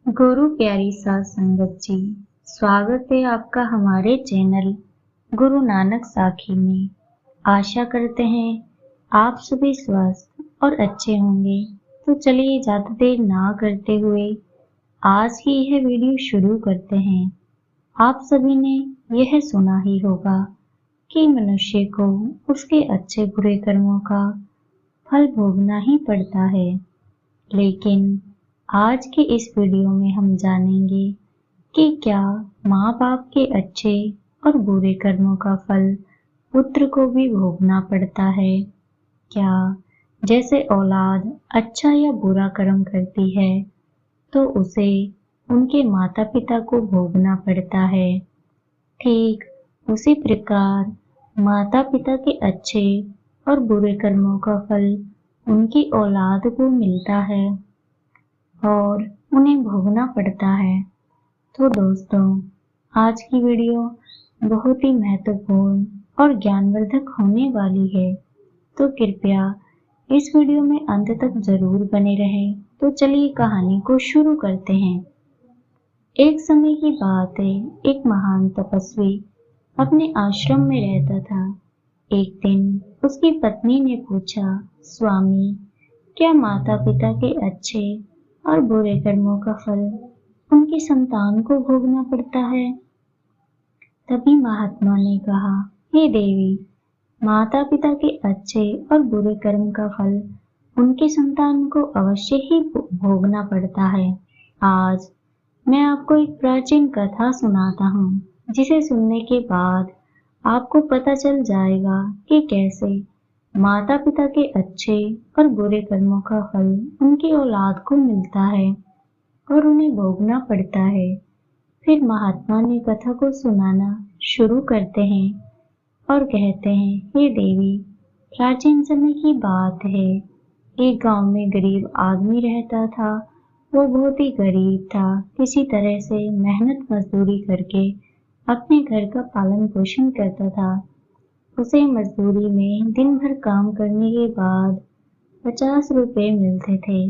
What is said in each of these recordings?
गुरु प्यारी साध संगत जी, स्वागत है आपका हमारे चैनल गुरु नानक साखी में। आशा करते हैं आप सभी स्वस्थ और अच्छे होंगे। तो चलिए ज्यादा देर ना करते हुए आज की यह वीडियो शुरू करते हैं। आप सभी ने यह सुना ही होगा कि मनुष्य को उसके अच्छे बुरे कर्मों का फल भोगना ही पड़ता है, लेकिन आज के इस वीडियो में हम जानेंगे कि क्या माँ बाप के अच्छे और बुरे कर्मों का फल पुत्र को भी भोगना पड़ता है। क्या जैसे औलाद अच्छा या बुरा कर्म करती है तो उसे उनके माता पिता को भोगना पड़ता है, ठीक उसी प्रकार माता पिता के अच्छे और बुरे कर्मों का फल उनकी औलाद को मिलता है और उन्हें भोगना पड़ता है। तो दोस्तों, आज की वीडियो बहुत ही महत्वपूर्ण और ज्ञानवर्धक होने वाली है, तो कृपया इस वीडियो में अंत तक जरूर बने रहें। तो चलिए कहानी को शुरू करते हैं। एक समय की बात है, एक महान तपस्वी अपने आश्रम में रहता था। एक दिन उसकी पत्नी ने पूछा, स्वामी, क्या माता पिता के अच्छे और बुरे कर्मों का फल उनकी संतान को भोगना पड़ता है? तभी महात्मा ने कहा, हे देवी, माता पिता के अच्छे और बुरे कर्म का फल उनकी संतान को अवश्य ही भोगना पड़ता है। आज मैं आपको एक प्राचीन कथा सुनाता हूँ, जिसे सुनने के बाद आपको पता चल जाएगा कि कैसे माता पिता के अच्छे और बुरे कर्मों का फल उनकी औलाद को मिलता है और उन्हें भोगना पड़ता है। फिर महात्मा ने कथा को सुनाना शुरू करते हैं और कहते हैं, हे देवी, प्राचीन समय की बात है। एक गांव में गरीब आदमी रहता था। वो बहुत ही गरीब था, किसी तरह से मेहनत मजदूरी करके अपने घर का पालन पोषण करता था। उसे मजदूरी में दिन भर काम करने के बाद 50 रुपए मिलते थे।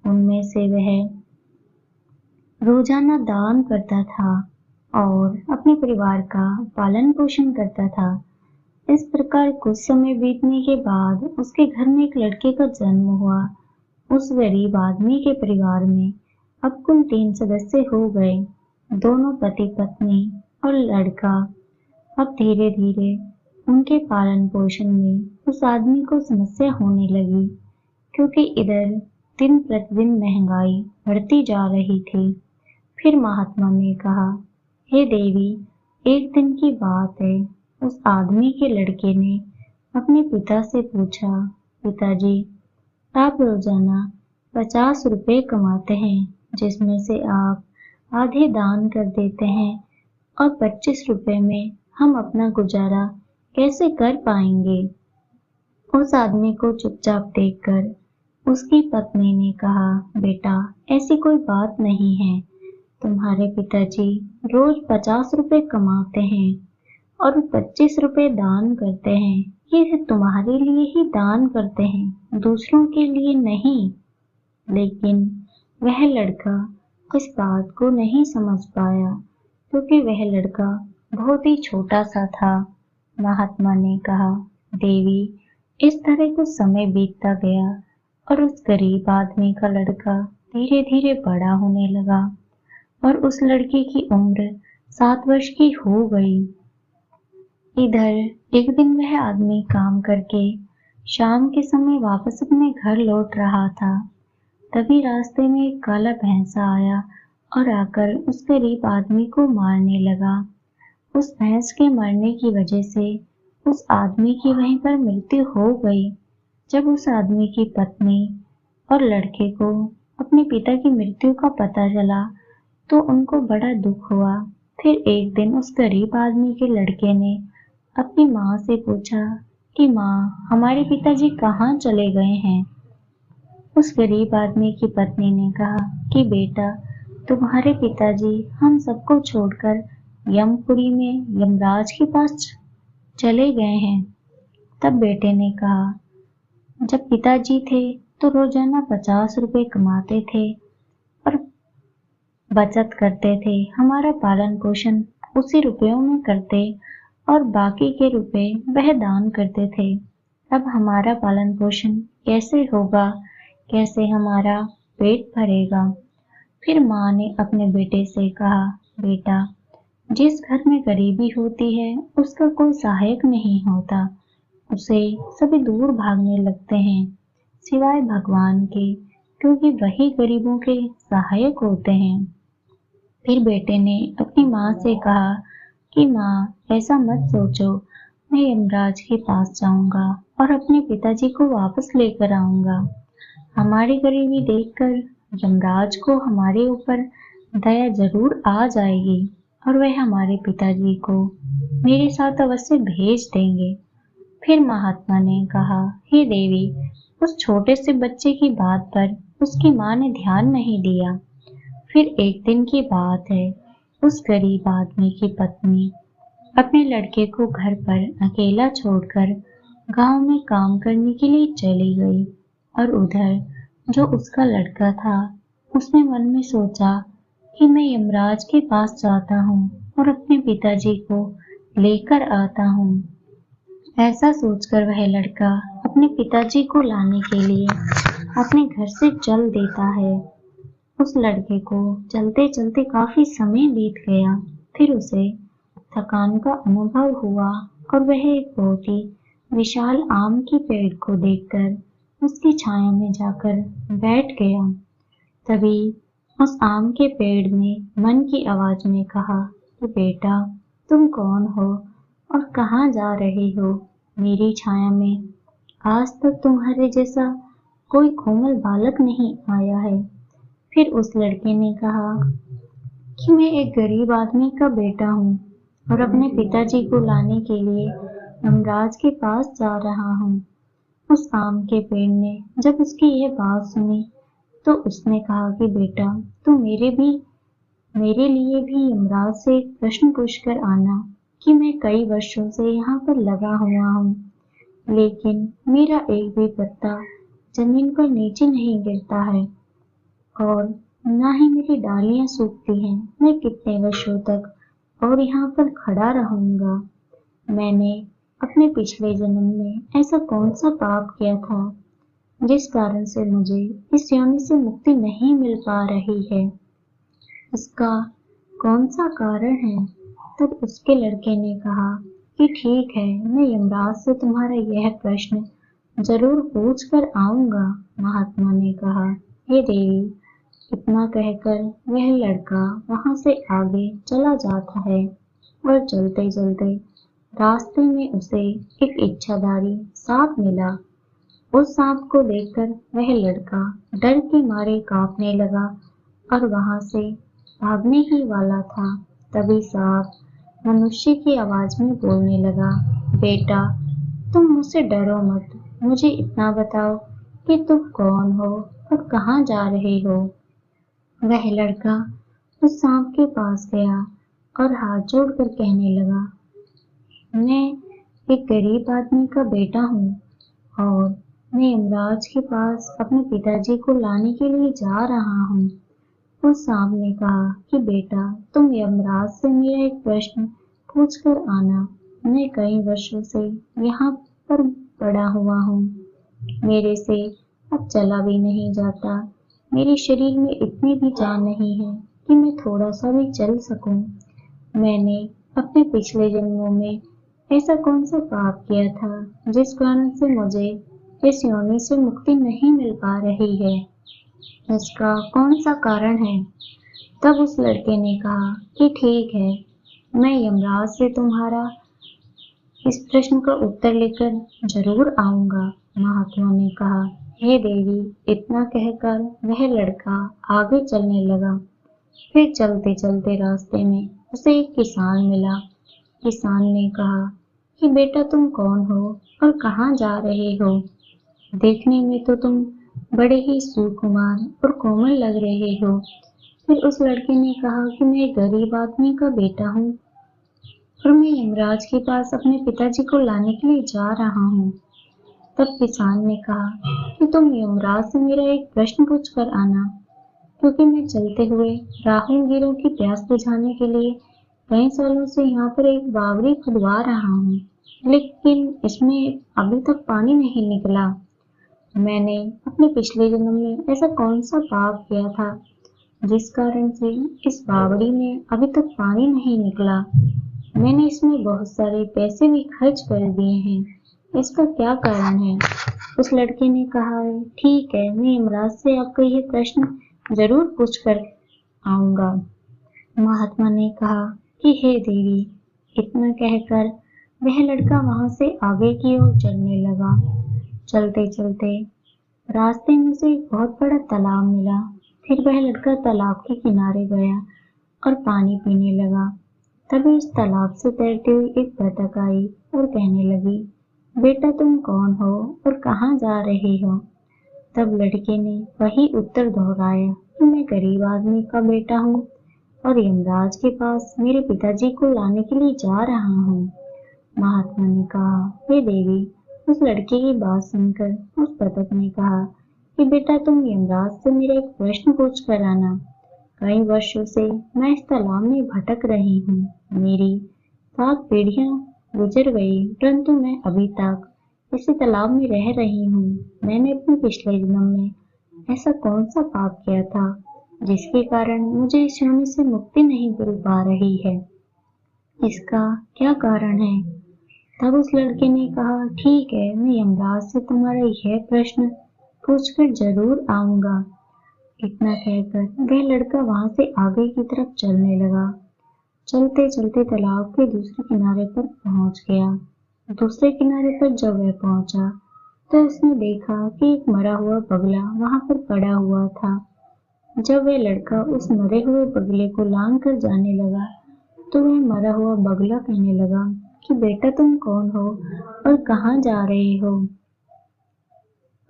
उनमें से वह रोजाना दान करता था और अपने परिवार का पालन पोषण करता था। इस प्रकार कुछ समय बीतने के बाद उसके घर में एक लड़के का जन्म हुआ। उस गरीब आदमी के परिवार में अब कुल 3 सदस्य हो गए। दोनों पति पत्नी और लड़का। अब धीरे धीरे उनके पालन पोषण में उस आदमी को समस्या होने लगी, क्योंकि इधर दिन प्रतिदिन महंगाई बढ़ती जा रही थी। फिर महात्मा ने कहा, हे देवी, एक दिन की बात है। उस आदमी के लड़के ने अपने पिता से पूछा, पिताजी, आप रोजाना 50 रुपए कमाते हैं, जिसमें से आप आधे दान कर देते हैं और 25 रुपए में हम अपना गुजारा कैसे कर पाएंगे? उस आदमी को चुपचाप देखकर उसकी पत्नी ने कहा, बेटा, ऐसी कोई बात नहीं है। तुम्हारे पिताजी रोज 50 रुपए कमाते हैं और 25 रुपए दान करते हैं। ये तुम्हारे लिए ही दान करते हैं, दूसरों के लिए नहीं। लेकिन वह लड़का इस बात को नहीं समझ पाया, क्योंकि वह लड़का बहुत ही छोटा सा था। महात्मा ने कहा, देवी, इस तरह कुछ समय बीतता गया और उस गरीब आदमी का लड़का धीरे धीरे बड़ा होने लगा और उस लड़के की उम्र 7 वर्ष की हो गई। इधर एक दिन वह आदमी काम करके शाम के समय वापस अपने घर लौट रहा था। तभी रास्ते में एक काला भैंसा आया और आकर उस गरीब आदमी को मारने लगा। उस भैंस के मरने की वजह से उस आदमी की वहीं पर मृत्यु हो गई। जब उस आदमी की पत्नी और लड़के को अपने पिता की मृत्यु का पता चला तो उनको बड़ा दुख हुआ। फिर एक दिन उस गरीब आदमी के लड़के ने अपनी माँ से पूछा कि माँ, हमारे पिताजी कहाँ चले गए हैं? उस गरीब आदमी की पत्नी ने कहा कि बेटा, तुम्हारे पिताजी हम सबको छोड़कर यमपुरी में यमराज के पास चले गए हैं। तब बेटे ने कहा, जब पिताजी थे तो रोजाना 50 रुपए कमाते थे और बचत करते थे, हमारा पालन पोषण उसी रुपयों में करते और बाकी के रुपए वह दान करते थे। अब हमारा पालन पोषण कैसे होगा, कैसे हमारा पेट भरेगा? फिर माँ ने अपने बेटे से कहा, बेटा, जिस घर में गरीबी होती है उसका कोई सहायक नहीं होता, उसे सभी दूर भागने लगते हैं सिवाय भगवान के, क्योंकि वही गरीबों के सहायक होते हैं। फिर बेटे ने अपनी माँ से कहा कि माँ, ऐसा मत सोचो, मैं यमराज के पास जाऊंगा और अपने पिताजी को वापस लेकर आऊंगा। हमारी गरीबी देखकर यमराज को हमारे ऊपर दया जरूर आ जाएगी और वह हमारे पिताजी को मेरे साथ अवश्य भेज देंगे। फिर महात्मा ने कहा, हे देवी, उस छोटे से बच्चे की बात पर उसकी माँ ने ध्यान नहीं दिया। फिर एक दिन की बात है, उस गरीब आदमी की पत्नी अपने लड़के को घर पर अकेला छोड़कर गांव में काम करने के लिए चली गई और उधर जो उसका लड़का था उसने मन में सोचा कि मैं यमराज के पास जाता हूँ और अपने पिताजी को लेकर आता हूँ। ऐसा सोचकर वह लड़का अपने पिताजी को लाने के लिए अपने घर से चल देता है। उस लड़के को चलते चलते काफी समय बीत गया। फिर उसे थकान का अनुभव हुआ और वह एक बहुत ही विशाल आम के पेड़ को देखकर उसकी छाया में जाकर बैठ गया। तभी उस आम के पेड़ ने मन की आवाज में कहा कि बेटा, तुम कौन हो और कहाँ जा रहे हो? मेरी छाया में आज तक तुम्हारे जैसा कोई कोमल बालक नहीं आया है। फिर उस लड़के ने कहा कि मैं एक गरीब आदमी का बेटा हूँ और अपने पिताजी को लाने के लिए यमराज के पास जा रहा हूँ। उस आम के पेड़ ने जब उसकी यह बात सुनी तो उसने कहा कि बेटा, तू मेरे लिए भी यमराज से एक प्रश्न पूछकर आना कि मैं कई वर्षों से यहाँ पर लगा हुआ हूँ, लेकिन मेरा एक भी पत्ता जमीन पर नीचे नहीं गिरता है और ना ही मेरी डालियां सूखती हैं। मैं कितने वर्षों तक और यहाँ पर खड़ा रहूंगा? मैंने अपने पिछले जन्म में ऐसा कौन सा पाप किया था जिस कारण से मुझे इस योनि से मुक्ति नहीं मिल पा रही है? इसका कौन सा कारण है? तब उसके लड़के ने कहा कि ठीक है, मैं यमराज से तुम्हारा यह प्रश्न जरूर पूछ कर आऊंगा। महात्मा ने कहा, हे देवी। इतना कहकर वह लड़का वहां से आगे चला जाता है और चलते चलते रास्ते में उसे एक इच्छाधारी सांप मिला। उस सांप को देखकर वह लड़का डर के मारे कांपने लगा और वहां से भागने ही वाला था। तभी सांप मनुष्य की आवाज में बोलने लगा, बेटा, तुम मुझसे डरो मत, मुझे इतना बताओ कि तुम कौन हो और कहाँ जा रहे हो? वह लड़का उस सांप के पास गया और हाथ जोड़कर कहने लगा, मैं एक गरीब आदमी का बेटा हूँ और मैं यमराज के पास अपने पिताजी को लाने के लिए जा रहा हूँ। उस सांप ने कहा कि बेटा, तुम यमराज से मेरा एक प्रश्न पूछ कर आना। मैं कई वर्षों से यहाँ पर पड़ा हुआ हूँ, मेरे से अब चला भी नहीं जाता। मेरे शरीर में इतनी भी जान नहीं है कि मैं थोड़ा सा भी चल सकूं। मैंने अपने पिछले जन्मों में ऐसा कौन सा पाप किया था जिस कारण से मुझे इस योनि से मुक्ति नहीं मिल पा रही है? इसका कौन सा कारण है? तब उस लड़के ने कहा कि ठीक है, मैं यमराज से तुम्हारा इस प्रश्न का उत्तर लेकर जरूर आऊंगा। महात्मा ने कहा, हे देवी। इतना कहकर वह लड़का आगे चलने लगा। फिर चलते चलते रास्ते में उसे एक किसान मिला। किसान ने कहा कि बेटा, तुम कौन हो और कहाँ जा रहे हो? देखने में तो तुम बड़े ही सुकुमार और कोमल लग रहे हो। फिर उस लड़के ने कहा कि मैं एक गरीब आदमी का बेटा हूँ और मैं यमराज के पास अपने पिताजी को लाने के लिए जा रहा हूँ। तब किसान ने कहा कि तुम यमराज से मेरा एक प्रश्न पूछ कर आना। क्योंकि मैं चलते हुए राहगीरों की प्यास बुझाने के लिए कई सालों से यहाँ पर एक बावड़ी खुदवा रहा हूँ, लेकिन इसमें अभी तक पानी नहीं निकला। मैंने अपने पिछले जन्म में ऐसा कौन सा पाप किया था जिस कारण से इस बावड़ी में अभी तक पानी नहीं निकला। मैंने इसमें बहुत सारे पैसे भी खर्च कर दिए हैं, इसका क्या कारण है? उस लड़के ने कहा, ठीक है, मैं यमराज से आपका ये प्रश्न जरूर पूछ कर आऊंगा। महात्मा ने कहा कि हे देवी। इतना कहकर वह लड़का वहां से आगे की ओर चलने लगा। चलते चलते रास्ते में से एक बहुत बड़ा तालाब मिला। फिर वह लड़का तालाब के किनारे गया और पानी पीने लगा। तभी उस तालाब से तैरती हुई एक बतख आई और कहने लगी, बेटा तुम कौन हो और कहाँ जा रहे हो? तब लड़के ने वही उत्तर दोहराया कि मैं गरीब आदमी का बेटा हूँ और यमराज के पास मेरे पिताजी को लाने के लिए जा रहा हूँ। महात्मा ने कहा, हे देवी। उस लड़के की बात सुनकर उस बतख ने कहा कि बेटा तुम यमराज से मेरा एक प्रश्न पूछ कर आना। कई वर्षों से मैं इस तालाब में भटक रही हूँ। मेरी 7 पीढ़ियां गुजर गई, परंतु मैं अभी तक इसी तालाब में रह रही हूँ। मैंने अपने पिछले जन्म में ऐसा कौन सा पाप किया था जिसके कारण मुझे इस जन्म से मुक्ति नहीं मिल पा रही है? इसका क्या कारण है? तब उस लड़के ने कहा, ठीक है, मैं यमराज से तुम्हारा यह प्रश्न पूछकर जरूर आऊंगा। इतना कहकर वह लड़का वहां से आगे की तरफ चलने लगा। चलते चलते तालाब के दूसरे किनारे पर पहुंच गया। दूसरे किनारे पर जब वह पहुंचा तो उसने देखा कि एक मरा हुआ बगला वहां पर पड़ा हुआ था। जब वह लड़का उस मरे हुए बगले को लांग कर जाने लगा तो वह मरा हुआ बगला कहने लगा कि बेटा तुम कौन हो और कहाँ जा रहे हो?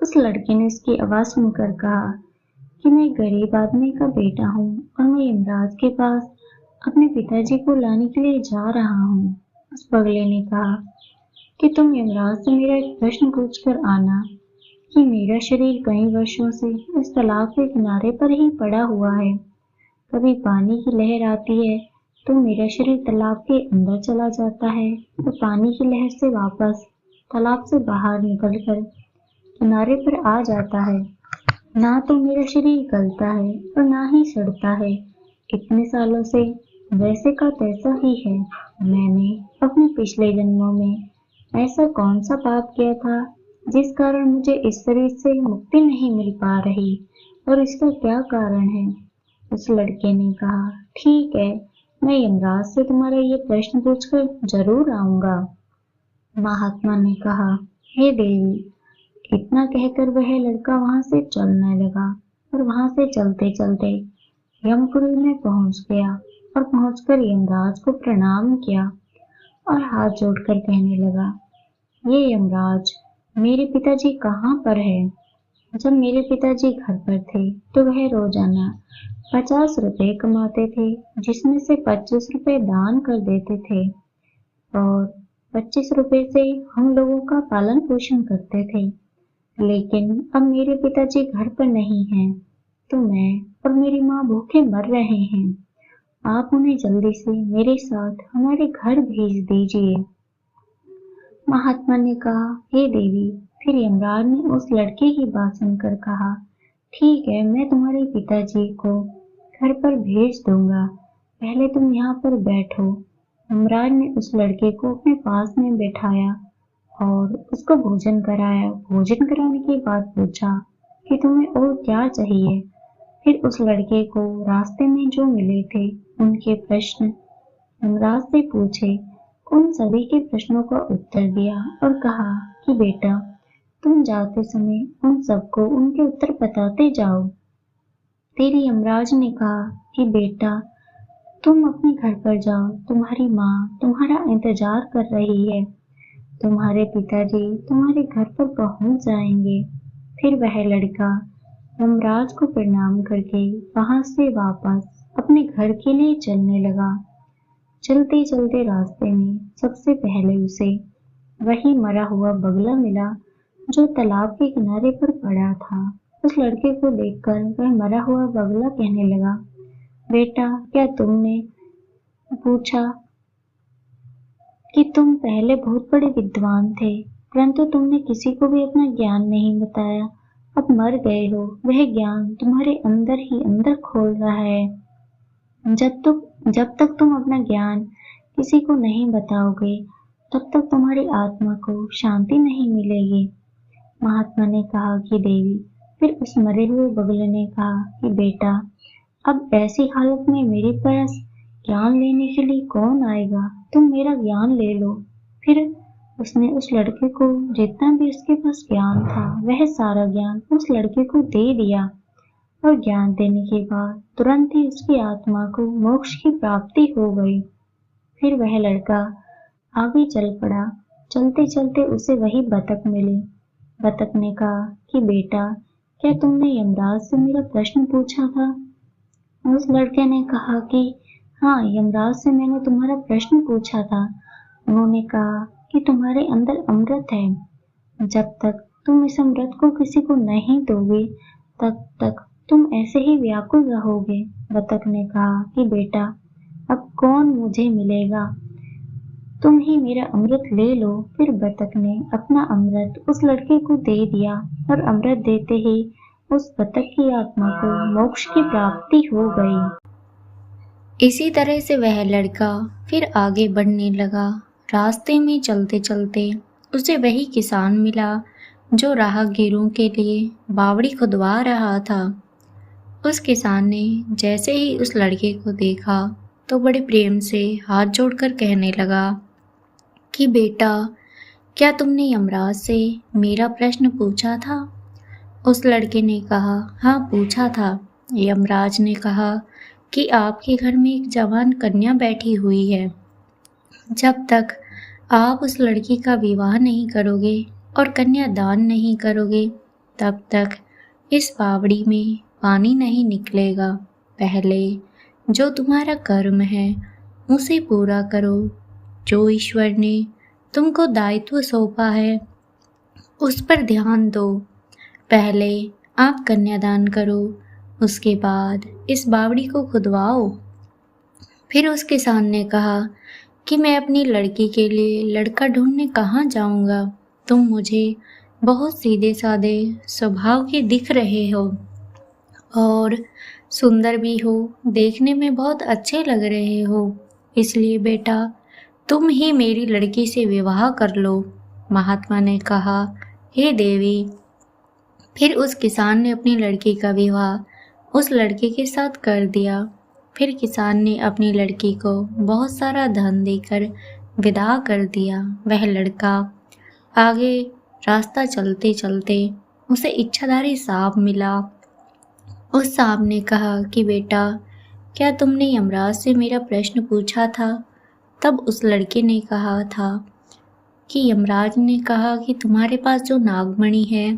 उस लड़के ने उसकी आवाज सुनकर कहा कि मैं एक गरीब आदमी का बेटा हूँ और मैं यमराज के पास अपने पिताजी को लाने के लिए जा रहा हूँ। उस बगले ने कहा कि तुम यमराज से मेरा एक प्रश्न पूछ कर आना कि मेरा शरीर कई वर्षों से इस तालाब के किनारे पर ही पड़ा हुआ है। कभी पानी की लहर आती है तो मेरा शरीर तालाब के अंदर चला जाता है तो पानी की लहर से वापस तालाब से बाहर निकलकर किनारे पर आ जाता है। ना तो मेरा शरीर गलता है और ना ही सड़ता है। इतने सालों से वैसे का तैसा ही है। मैंने अपने पिछले जन्मों में ऐसा कौन सा पाप किया था जिस कारण मुझे इस शरीर से मुक्ति नहीं मिल पा रही और इसका क्या कारण है? उस लड़के ने कहा, ठीक है, मैं यमराज से तुम्हारा ये प्रश्न पूछकर जरूर आऊंगा। महात्मा ने कहा, हे देवी। इतना कहकर वह लड़का वहां से चलने लगा और वहां से चलते चलते यमपुरी में पहुंच गया और पहुंचकर यमराज को प्रणाम किया और हाथ जोड़कर कहने लगा, ये यमराज, मेरे पिताजी कहाँ पर है? जब मेरे पिताजी घर पर थे तो वह रोजाना 50 रुपए कमाते थे, जिसमें से 25 रुपए दान कर देते थे और 25 रुपए से हम लोगों का पालन पोषण करते थे। लेकिन अब मेरे पिताजी घर पर नहीं हैं, तो मैं और मेरी माँ भूखे मर रहे हैं। आप उन्हें जल्दी से मेरे साथ हमारे घर भेज दीजिए। महात्मा ने कहा, हे देवी। फिर यमराज ने उस लड़के की बात सुनकर कहा, ठीक है, मैं तुम्हारे पिताजी को घर पर भेज दूंगा। पहले तुम यहाँ पर बैठो। यमराज ने उस लड़के को अपने पास में बैठाया और उसको भोजन कराया। भोजन कराने के बाद पूछा कि तुम्हें और क्या चाहिए? फिर उस लड़के को रास्ते में जो मिले थे उनके प्रश्न यमराज से पूछे। उन सभी के प्रश्नों का उत्तर दिया और कहा कि बेटा तुम जाते समय उन सबको उनके उत्तर बताते जाओ। फिर यमराज ने कहा कि बेटा तुम अपने घर पर जाओ, तुम्हारी माँ तुम्हारा इंतजार कर रही है। तुम्हारे पिताजी तुम्हारे घर पर पहुंच जाएंगे। फिर वह लड़का यमराज को प्रणाम करके वहां से वापस अपने घर के लिए चलने लगा। चलते चलते रास्ते में सबसे पहले उसे वही मरा हुआ बगला मिला जो तालाब के किनारे पर पड़ा था। उस लड़के को देखकर वह मरा हुआ बगुला कहने लगा, बेटा, क्या तुमने पूछा कि तुम पहले बहुत बड़े विद्वान थे, परंतु तुमने किसी को भी अपना ज्ञान नहीं बताया। अब मर गए हो, वह ज्ञान तुम्हारे अंदर ही अंदर खोल रहा है। जब तक तुम अपना ज्ञान किसी को नहीं बताओगे, तब तक तुम्हारी आत्मा को शांति नहीं मिलेगी। महात्मा ने कहा कि देवी, फिर उस मरे हुए बगुले ने कहा कि बेटा, अब ऐसी हालत में मेरे पास ज्ञान लेने के लिए कौन आएगा? तुम मेरा ज्ञान ले लो। फिर उसने उस लड़के को जितना भी उसके पास ज्ञान था, वह सारा ज्ञान उस लड़के को दे दिया, और ज्ञान देने के बाद तुरंत ही उसकी आत्मा को मोक्ष की प्राप्ति हो गई। फिर वह लड़का आगे चल पड़ा। चलते चलते उसे वही बतख मिली। बतख ने कहा कि बेटा, क्या तुमने यमराज से मेरा प्रश्न पूछा था? उस लड़के ने कहा कि हाँ, यमराज से मैंने तुम्हारा प्रश्न पूछा था। उन्होंने कहा कि तुम्हारे अंदर अमृत है, जब तक तुम इस अमृत को किसी को नहीं दोगे, तब तक तुम ऐसे ही व्याकुल रहोगे। बतख ने कहा कि बेटा, अब कौन मुझे मिलेगा, तुम ही मेरा अमृत ले लो। फिर बतख ने अपना अमृत उस लड़के को दे दिया, और अमृत देते ही उस बतख की आत्मा को मोक्ष की प्राप्ति हो गई। इसी तरह से वह लड़का फिर आगे बढ़ने लगा। रास्ते में चलते चलते उसे वही किसान मिला जो राहगीरों के लिए बावड़ी खुदवा रहा था। उस किसान ने जैसे ही उस लड़के को देखा तो बड़े प्रेम से हाथ जोड़कर कहने लगा कि बेटा, क्या तुमने यमराज से मेरा प्रश्न पूछा था? उस लड़के ने कहा, हाँ, पूछा था। यमराज ने कहा कि आपके घर में एक जवान कन्या बैठी हुई है। जब तक आप उस लड़की का विवाह नहीं करोगे और कन्या दान नहीं करोगे, तब तक इस बावड़ी में पानी नहीं निकलेगा। पहले जो तुम्हारा कर्म है उसे पूरा करो। जो ईश्वर ने तुमको दायित्व सौंपा है उस पर ध्यान दो। पहले आप कन्यादान करो, उसके बाद इस बावड़ी को खुदवाओ। फिर उस किसान ने कहा कि मैं अपनी लड़की के लिए लड़का ढूंढने कहाँ जाऊँगा? तुम मुझे बहुत सीधे साधे स्वभाव के दिख रहे हो और सुंदर भी हो, देखने में बहुत अच्छे लग रहे हो, इसलिए बेटा, तुम ही मेरी लड़की से विवाह कर लो। महात्मा ने कहा, हे देवी। फिर उस किसान ने अपनी लड़की का विवाह उस लड़के के साथ कर दिया। फिर किसान ने अपनी लड़की को बहुत सारा धन देकर विदा कर दिया। वह लड़का आगे रास्ता चलते चलते उसे इच्छाधारी सांप मिला। उस सांप ने कहा कि बेटा, क्या तुमने यमराज से मेरा प्रश्न पूछा था? तब उस लड़के ने कहा था कि यमराज ने कहा कि तुम्हारे पास जो नागमणि है,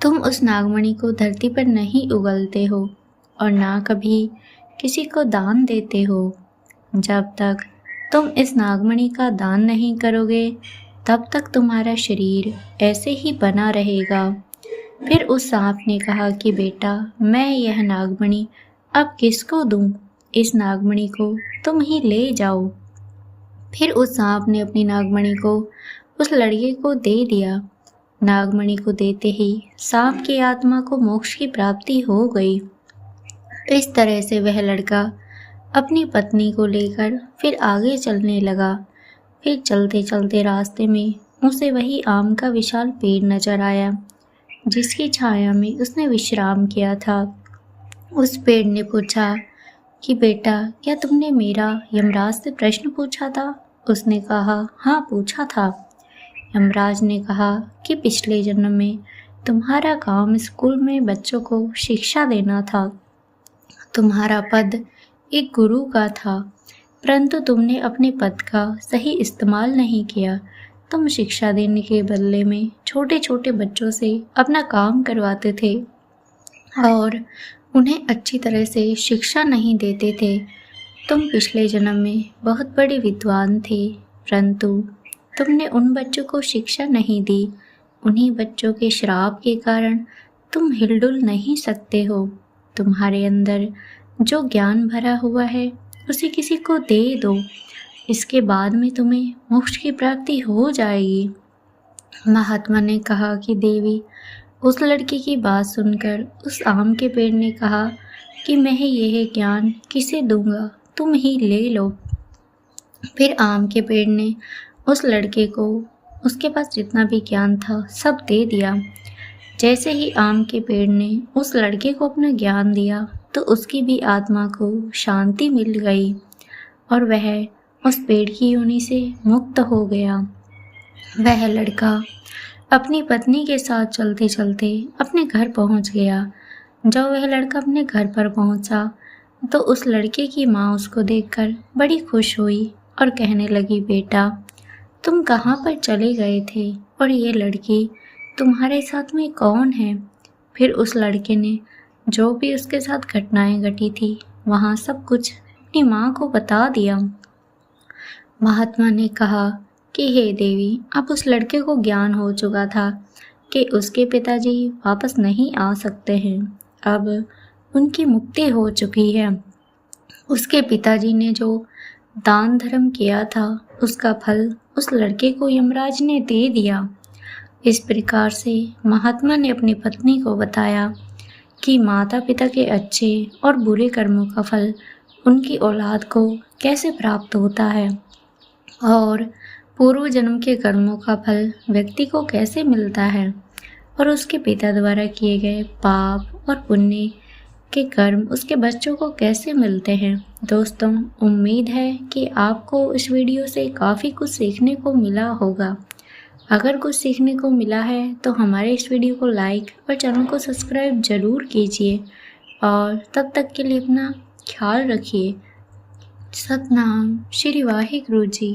तुम उस नागमणि को धरती पर नहीं उगलते हो और ना कभी किसी को दान देते हो। जब तक तुम इस नागमणि का दान नहीं करोगे, तब तक तुम्हारा शरीर ऐसे ही बना रहेगा। फिर उस सांप ने कहा कि बेटा, मैं यह नागमणि अब किसको दूं? इस नागमणि को तुम ही ले जाओ। फिर उस सांप ने अपनी नागमणि को उस लड़के को दे दिया। नागमणि को देते ही सांप की आत्मा को मोक्ष की प्राप्ति हो गई। इस तरह से वह लड़का अपनी पत्नी को लेकर फिर आगे चलने लगा। फिर चलते चलते रास्ते में उसे वही आम का विशाल पेड़ नजर आया जिसकी छाया में उसने विश्राम किया था। उस पेड़ ने पूछा कि बेटा, क्या तुमने मेरा यमराज से प्रश्न पूछा था? उसने कहा, हाँ, पूछा था। यमराज ने कहा कि पिछले जन्म में तुम्हारा काम स्कूल में बच्चों को शिक्षा देना था। तुम्हारा पद एक गुरु का था, परंतु तुमने अपने पद का सही इस्तेमाल नहीं किया। तुम शिक्षा देने के बदले में छोटे छोटे बच्चों से अपना काम करवाते थे और उन्हें अच्छी तरह से शिक्षा नहीं देते थे। तुम पिछले जन्म में बहुत बड़े विद्वान थे, परंतु तुमने उन बच्चों को शिक्षा नहीं दी। उन्हीं बच्चों के श्राप के कारण तुम हिलडुल नहीं सकते हो। तुम्हारे अंदर जो ज्ञान भरा हुआ है उसे किसी को दे दो, इसके बाद में तुम्हें मोक्ष की प्राप्ति हो जाएगी। महात्मा ने कहा कि देवी, उस लड़की की बात सुनकर उस आम के पेड़ ने कहा कि मैं यह ज्ञान किसे दूंगा, तुम ही ले लो। फिर आम के पेड़ ने उस लड़के को उसके पास जितना भी ज्ञान था सब दे दिया। जैसे ही आम के पेड़ ने उस लड़के को अपना ज्ञान दिया तो उसकी भी आत्मा को शांति मिल गई और वह उस पेड़ की योनि से मुक्त हो गया। वह लड़का अपनी पत्नी के साथ चलते चलते अपने घर पहुंच गया। जब वह लड़का अपने घर पर पहुंचा तो उस लड़के की माँ उसको देखकर बड़ी खुश हुई और कहने लगी, बेटा तुम कहाँ पर चले गए थे और ये लड़की तुम्हारे साथ में कौन है? फिर उस लड़के ने जो भी उसके साथ घटनाएं घटी थी वहाँ सब कुछ अपनी माँ को बता दिया। महात्मा ने कहा कि हे देवी, अब उस लड़के को ज्ञान हो चुका था कि उसके पिताजी वापस नहीं आ सकते हैं। अब उनकी मुक्ति हो चुकी है। उसके पिताजी ने जो दान धर्म किया था उसका फल उस लड़के को यमराज ने दे दिया। इस प्रकार से महात्मा ने अपनी पत्नी को बताया कि माता पिता के अच्छे और बुरे कर्मों का फल उनकी औलाद को कैसे प्राप्त होता है और पूर्व जन्म के कर्मों का फल व्यक्ति को कैसे मिलता है और उसके पिता द्वारा किए गए पाप और पुण्य के कर्म उसके बच्चों को कैसे मिलते हैं। दोस्तों, उम्मीद है कि आपको इस वीडियो से काफ़ी कुछ सीखने को मिला होगा। अगर कुछ सीखने को मिला है तो हमारे इस वीडियो को लाइक और चैनल को सब्सक्राइब ज़रूर कीजिए और तब तक के लिए अपना ख्याल रखिए। सतनाम श्री वाहिगुरु जी।